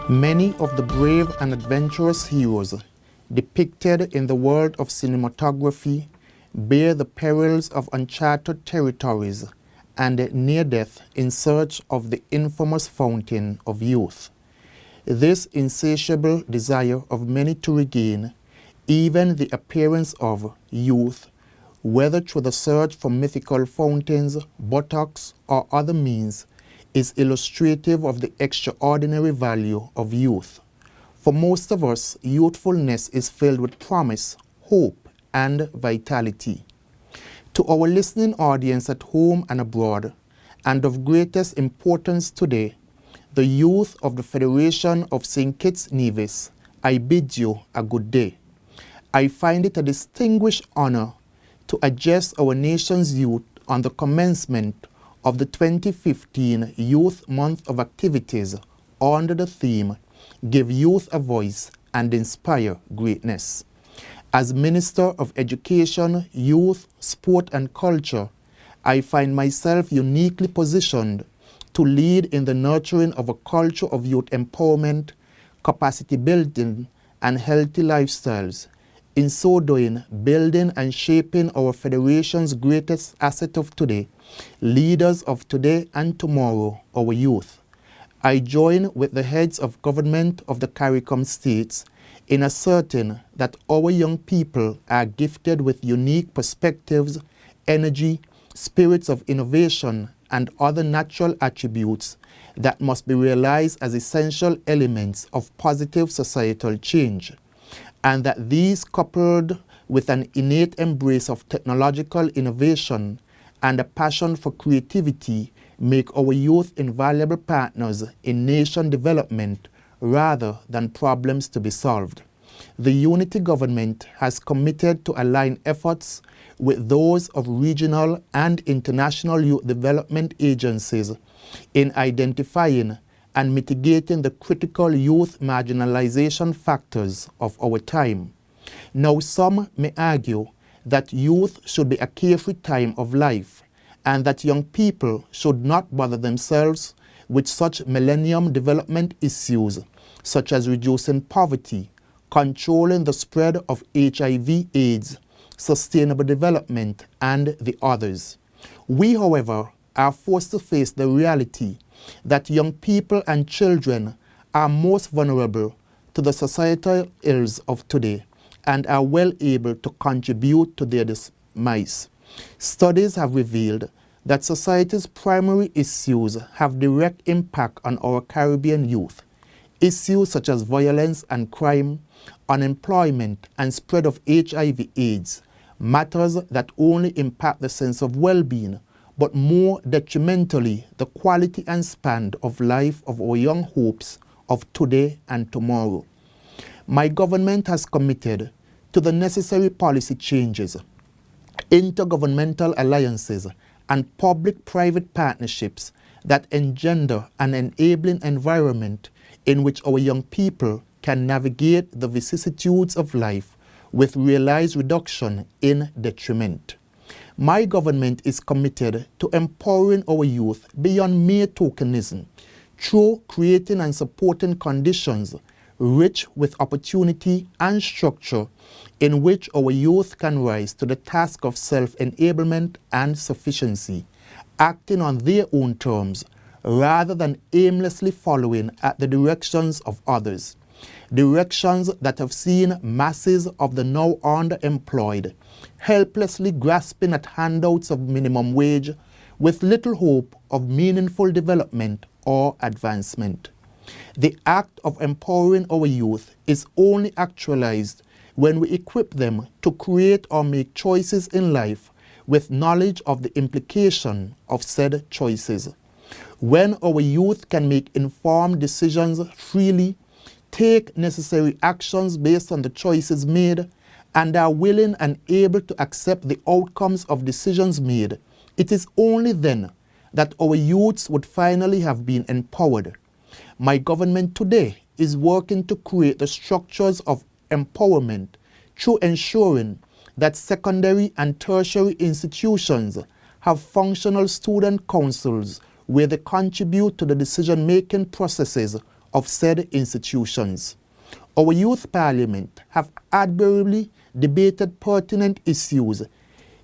Many of the brave and adventurous heroes depicted in the world of cinematography bear the perils of uncharted territories and near death in search of the infamous fountain of youth. This insatiable desire of many to regain even the appearance of youth, whether through the search for mythical fountains, buttocks, or other means, is illustrative of the extraordinary value of youth. For most of us, youthfulness is filled with promise, hope, and vitality. To our listening audience at home and abroad, and of greatest importance today, the youth of the Federation of St. Kitts Nevis, I bid you a good day. I find it a distinguished honor to address our nation's youth on the commencement of the 2015 Youth Month of activities under the theme, Give Youth a Voice and Inspire Greatness. As Minister of Education, Youth, Sport and Culture, I find myself uniquely positioned to lead in the nurturing of a culture of youth empowerment, capacity building, and healthy lifestyles. In so doing, building and shaping our Federation's greatest asset of today, leaders of today and tomorrow, our youth. I join with the heads of government of the CARICOM states in asserting that our young people are gifted with unique perspectives, energy, spirits of innovation, and other natural attributes that must be realized as essential elements of positive societal change, and that these, coupled with an innate embrace of technological innovation and a passion for creativity, make our youth invaluable partners in nation development rather than problems to be solved. The Unity Government has committed to align efforts with those of regional and international youth development agencies in identifying and mitigating the critical youth marginalization factors of our time. Now, some may argue that youth should be a carefree time of life and that young people should not bother themselves with such millennium development issues such as reducing poverty, controlling the spread of HIV/AIDS, sustainable development, and the others. We, however, are forced to face the reality that young people and children are most vulnerable to the societal ills of today and are well able to contribute to their demise. Studies have revealed that society's primary issues have direct impact on our Caribbean youth. Issues such as violence and crime, unemployment, and spread of HIV/AIDS, matters that only impact the sense of well-being, but more detrimentally the quality and span of life of our young hopes of today and tomorrow. My government has committed to the necessary policy changes, intergovernmental alliances, and public-private partnerships that engender an enabling environment in which our young people can navigate the vicissitudes of life with realized reduction in detriment. My government is committed to empowering our youth beyond mere tokenism through creating and supporting conditions rich with opportunity and structure in which our youth can rise to the task of self-enablement and sufficiency, acting on their own terms rather than aimlessly following at the directions of others. Directions that have seen masses of the now underemployed helplessly grasping at handouts of minimum wage with little hope of meaningful development or advancement. The act of empowering our youth is only actualized when we equip them to create or make choices in life with knowledge of the implication of said choices. When our youth can make informed decisions freely, take necessary actions based on the choices made, and are willing and able to accept the outcomes of decisions made, it is only then that our youths would finally have been empowered. My government today is working to create the structures of empowerment through ensuring that secondary and tertiary institutions have functional student councils where they contribute to the decision-making processes of said institutions. Our youth parliament have admirably debated pertinent issues,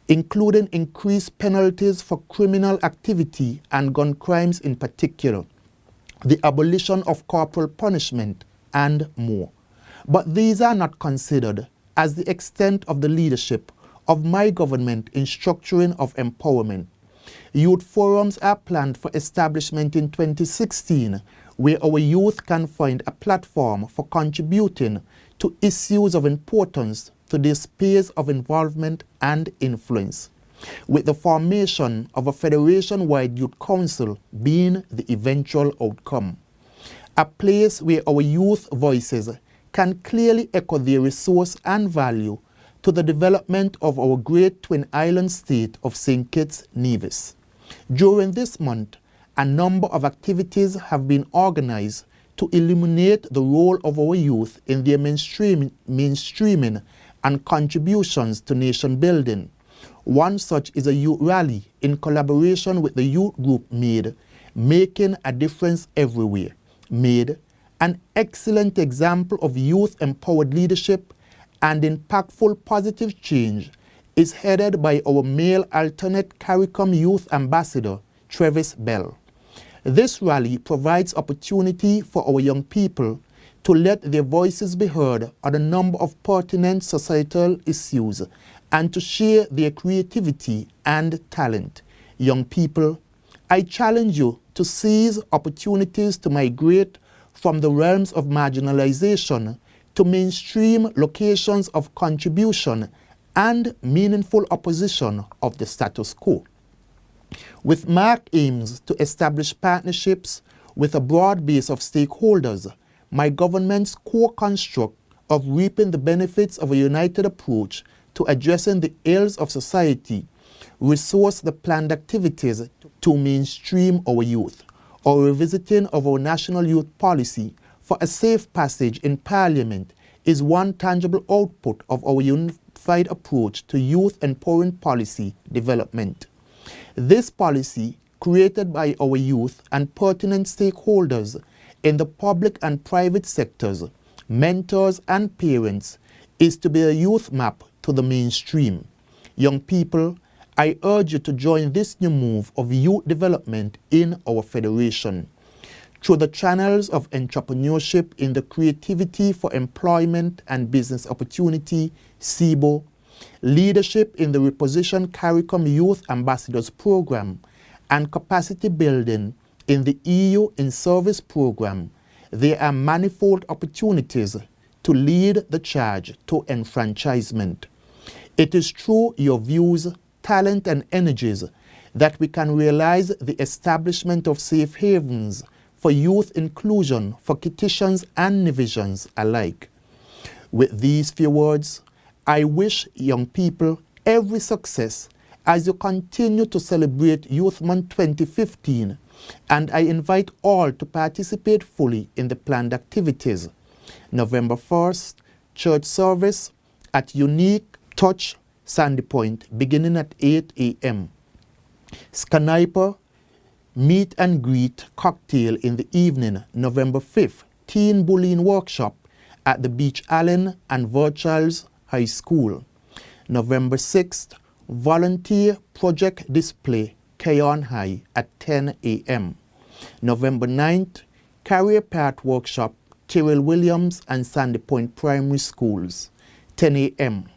including increased penalties for criminal activity and gun crimes in particular, the abolition of corporal punishment, and more. But these are not considered as the extent of the leadership of my government in structuring of empowerment. Youth forums are planned for establishment in 2016, where our youth can find a platform for contributing to issues of importance to their spheres of involvement and influence, with the formation of a federation-wide youth council being the eventual outcome. A place where our youth voices can clearly echo their resource and value to the development of our great twin island state of St. Kitts Nevis. During this month, a number of activities have been organized to illuminate the role of our youth in their mainstreaming and contributions to nation building. One such is a youth rally in collaboration with the youth group MADE, Making a Difference Everywhere. MADE, an excellent example of youth-empowered leadership and impactful positive change, is headed by our male alternate CARICOM Youth Ambassador, Travis Bell. This rally provides opportunity for our young people to let their voices be heard on a number of pertinent societal issues and to share their creativity and talent. Young people, I challenge you to seize opportunities to migrate from the realms of marginalization to mainstream locations of contribution and meaningful opposition of the status quo. With marked aims to establish partnerships with a broad base of stakeholders, my government's core construct of reaping the benefits of a united approach to addressing the ills of society resource the planned activities to mainstream our youth. Our revisiting of our national youth policy for a safe passage in Parliament is one tangible output of our unified approach to youth empowering policy development. This policy, created by our youth and pertinent stakeholders in the public and private sectors, mentors and parents, is to be a youth map to the mainstream. Young people, I urge you to join this new move of youth development in our federation. Through the channels of entrepreneurship in the Creativity for Employment and Business Opportunity, CIBO, leadership in the Reposition CARICOM Youth Ambassadors Program, and capacity building in the EU in Service Program, there are manifold opportunities to lead the charge to enfranchisement. It is through your views, talent, and energies that we can realize the establishment of safe havens for youth inclusion for Kittitians and Nevisians alike. With these few words, I wish young people every success as you continue to celebrate Youth Month 2015, and I invite all to participate fully in the planned activities. November 1st, church service at Unique Touch Sandy Point, beginning at 8 a.m. Sniper meet and greet cocktail in the evening, November 5th, teen bullying workshop at the Beach Allen and Virtuals High School. November 6th, volunteer project display, Keon High at 10 a.m. November 9th, career path workshop, Tyrrell Williams and Sandy Point Primary Schools, 10 a.m.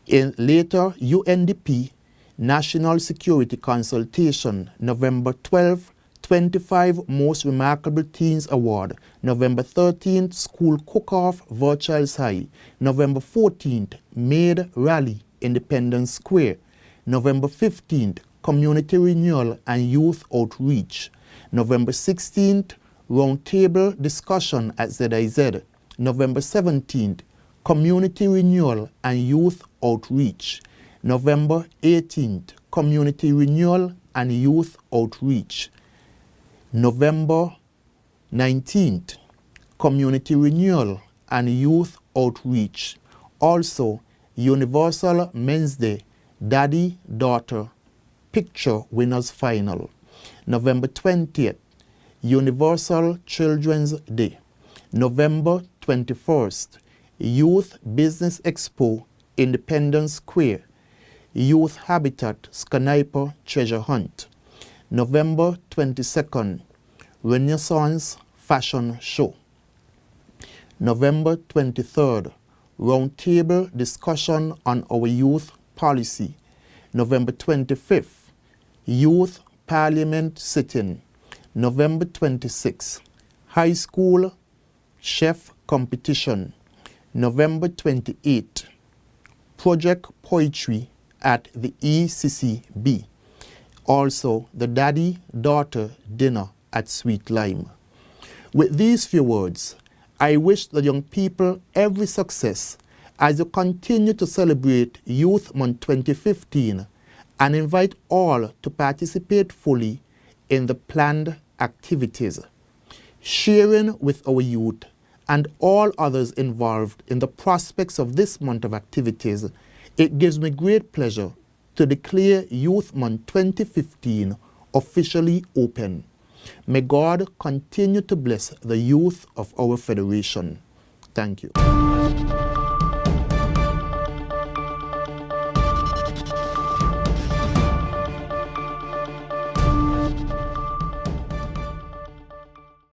Later, UNDP National Security Consultation, November 12th, 25 Most Remarkable Teens Award, November 13th, School Cook-Off, Virtuals High, November 14th, Maid Rally, Independence Square, November 15th, Community Renewal and Youth Outreach, November 16th, Roundtable Discussion at ZIZ, November 17th, Community Renewal and Youth Outreach, November 18th, Community Renewal and Youth Outreach, November 19th, Community Renewal and Youth Outreach. Also, Universal Men's Day, Daddy-Daughter Picture Winners Final. November 20th, Universal Children's Day. November 21st, Youth Business Expo, Independence Square. Youth Habitat Sniper Treasure Hunt. November 22nd, Renaissance Fashion Show. November 23rd, Roundtable Discussion on Our Youth Policy. November 25th, Youth Parliament Sitting. November 26th, High School Chef Competition. November 28th, Project Poetry at the ECCB. Also, the Daddy-Daughter Dinner at Sweet Lime. With these few words, I wish the young people every success as you continue to celebrate Youth Month 2015 and invite all to participate fully in the planned activities. Sharing with our youth and all others involved in the prospects of this month of activities, it gives me great pleasure to declare Youth Month 2015 officially open. May God continue to bless the youth of our Federation. Thank you.